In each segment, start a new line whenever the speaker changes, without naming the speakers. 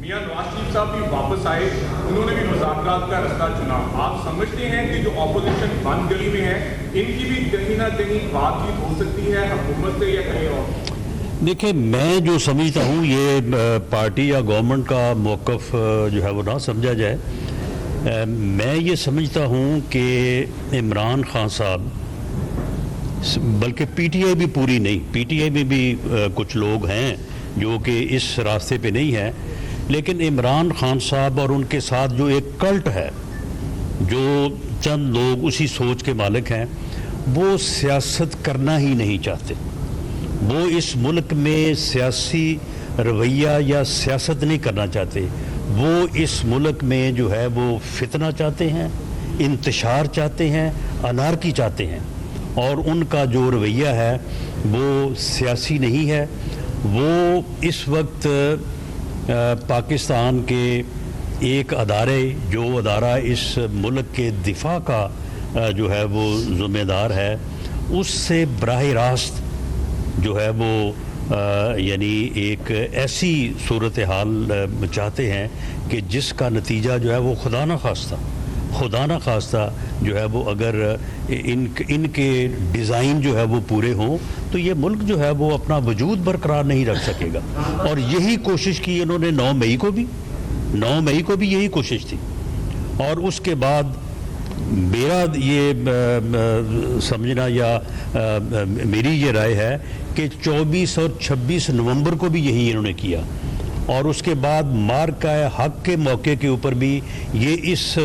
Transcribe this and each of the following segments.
میاں نواز شریف صاحب بھی واپس آئے, انہوں نے بھی مذاکرات کا رستہ چنا. آپ سمجھتے ہیں کہ جو اپوزیشن بند گلی میں ہے ان کی بھی کہیں نہ کہیں بات چیت ہو سکتی ہے حکومت سے یا کہیں اور؟
دیکھیں, میں جو سمجھتا ہوں یہ پارٹی یا گورنمنٹ کا موقف جو ہے وہ نہ سمجھا جائے. میں یہ سمجھتا ہوں کہ عمران خان صاحب, بلکہ پی ٹی آئی بھی پوری نہیں, پی ٹی آئی میں بھی کچھ لوگ ہیں جو کہ اس راستے پہ نہیں ہیں, لیکن عمران خان صاحب اور ان کے ساتھ جو ایک کلٹ ہے, جو چند لوگ اسی سوچ کے مالک ہیں, وہ سیاست کرنا ہی نہیں چاہتے. وہ اس ملک میں سیاسی رویہ یا سیاست نہیں کرنا چاہتے. وہ اس ملک میں جو ہے وہ فتنہ چاہتے ہیں, انتشار چاہتے ہیں, انارکی چاہتے ہیں, اور ان کا جو رویہ ہے وہ سیاسی نہیں ہے. وہ اس وقت پاکستان کے ایک ادارے, جو ادارہ اس ملک کے دفاع کا جو ہے وہ ذمہ دار ہے, اس سے براہ راست جو ہے وہ یعنی ایک ایسی صورتحال چاہتے ہیں کہ جس کا نتیجہ جو ہے وہ خدا نہ خواستہ جو ہے وہ اگر ان کے ڈیزائن جو ہے وہ پورے ہوں تو یہ ملک جو ہے وہ اپنا وجود برقرار نہیں رکھ سکے گا. اور یہی کوشش کی انہوں نے 9 مئی کو بھی یہی کوشش تھی. اور اس کے بعد میرا یہ سمجھنا یا میری یہ رائے ہے کہ 24 اور 26 نومبر کو بھی یہی انہوں نے کیا, اور اس کے بعد مارکہ حق کے موقع کے اوپر بھی یہ اس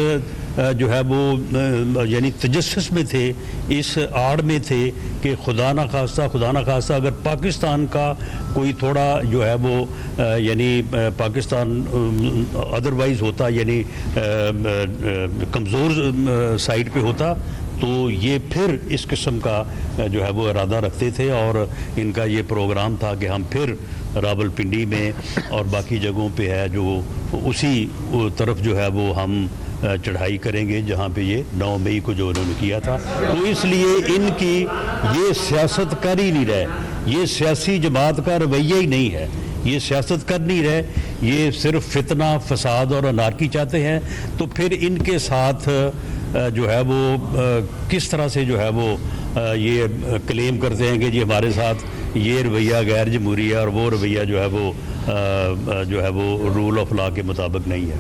جو ہے وہ یعنی تجسس میں تھے, اس آڑ میں تھے کہ خدا نہ خواستہ اگر پاکستان کا کوئی تھوڑا جو ہے وہ یعنی پاکستان ادروائز ہوتا, یعنی کمزور سائڈ پہ ہوتا, تو یہ پھر اس قسم کا جو ہے وہ ارادہ رکھتے تھے. اور ان کا یہ پروگرام تھا کہ ہم پھر راولپنڈی میں اور باقی جگہوں پہ ہے جو اسی طرف جو ہے وہ ہم چڑھائی کریں گے جہاں پہ یہ 9 مئی کو جو انہوں نے کیا تھا. تو اس لیے ان کی یہ سیاست کر ہی نہیں رہے, یہ سیاسی جماعت کا رویہ ہی نہیں ہے, یہ سیاست کر نہیں رہے, یہ صرف فتنہ, فساد اور انارکی چاہتے ہیں. تو پھر ان کے ساتھ جو ہے وہ کس طرح سے جو ہے وہ یہ کلیم کرتے ہیں کہ جی ہمارے ساتھ یہ رویہ غیر جمہوری ہے اور وہ رویہ جو ہے وہ رول آف لا کے مطابق نہیں ہے.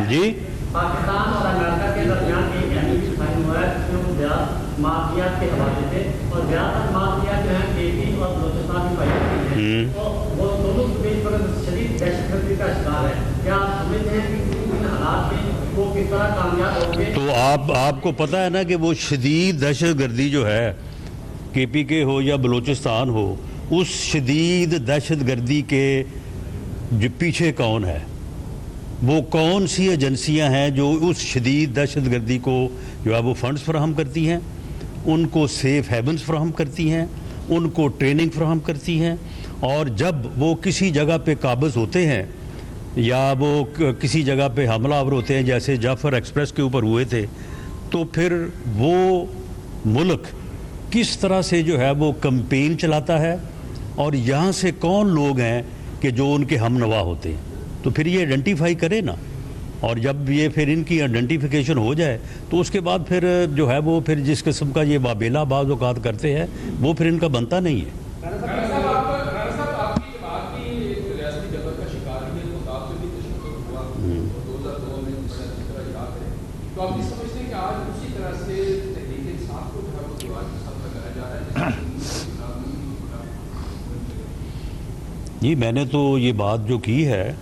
جی
پاکستان اور امریکہ کے درمیان ایک اہم سائن ہوا ہے جس میں وہ بیاض معافیات کے حوالے سے, اور بیاض اور معافیات جو ہیں کے پی اور بلوچستان کی پائی جاتی ہیں, تو وہ دونوں بیچ پر شدید دہشت گردی کا شکار ہے. کیا آپ سمجھتے ہیں کہ ان حالات میں وہ کس طرح کامیاب ہوں گے؟ تو
آپ کو پتہ ہے نا کہ وہ شدید دہشت گردی جو ہے کے پی کے ہو یا بلوچستان ہو, اس شدید دہشت گردی کے جو پیچھے کون ہے, وہ کون سی ایجنسیاں ہیں جو اس شدید دہشت گردی کو جو ہے وہ فنڈز فراہم کرتی ہیں, ان کو سیف ہیونز فراہم کرتی ہیں, ان کو ٹریننگ فراہم کرتی ہیں, اور جب وہ کسی جگہ پہ قابض ہوتے ہیں یا وہ کسی جگہ پہ حملہ آور ہوتے ہیں جیسے جعفر ایکسپریس کے اوپر ہوئے تھے, تو پھر وہ ملک کس طرح سے جو ہے وہ کمپین چلاتا ہے اور یہاں سے کون لوگ ہیں کہ جو ان کے ہم نوا ہوتے ہیں, تو پھر یہ آئیڈینٹیفائی کرے نا. اور جب یہ پھر ان کی آئیڈینٹیفیکیشن ہو جائے تو اس کے بعد پھر جو ہے وہ پھر جس قسم کا یہ وابیلا بعض اوقات کرتے ہیں وہ پھر ان کا بنتا نہیں ہے. جی میں نے تو یہ بات جو کی ہے,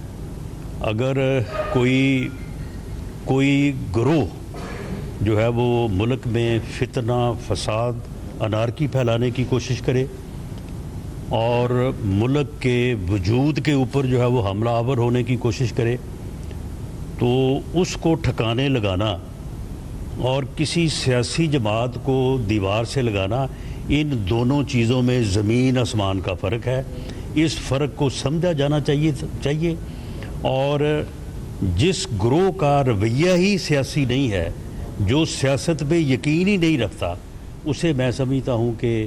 اگر کوئی گروہ جو ہے وہ ملک میں فتنہ, فساد, انارکی پھیلانے کی کوشش کرے اور ملک کے وجود کے اوپر جو ہے وہ حملہ آور ہونے کی کوشش کرے, تو اس کو ٹھکانے لگانا اور کسی سیاسی جماعت کو دیوار سے لگانا, ان دونوں چیزوں میں زمین آسمان کا فرق ہے. اس فرق کو سمجھا جانا چاہیے اور جس گروہ کا رویہ ہی سیاسی نہیں ہے, جو سیاست پہ یقین ہی نہیں رکھتا, اسے میں سمجھتا ہوں کہ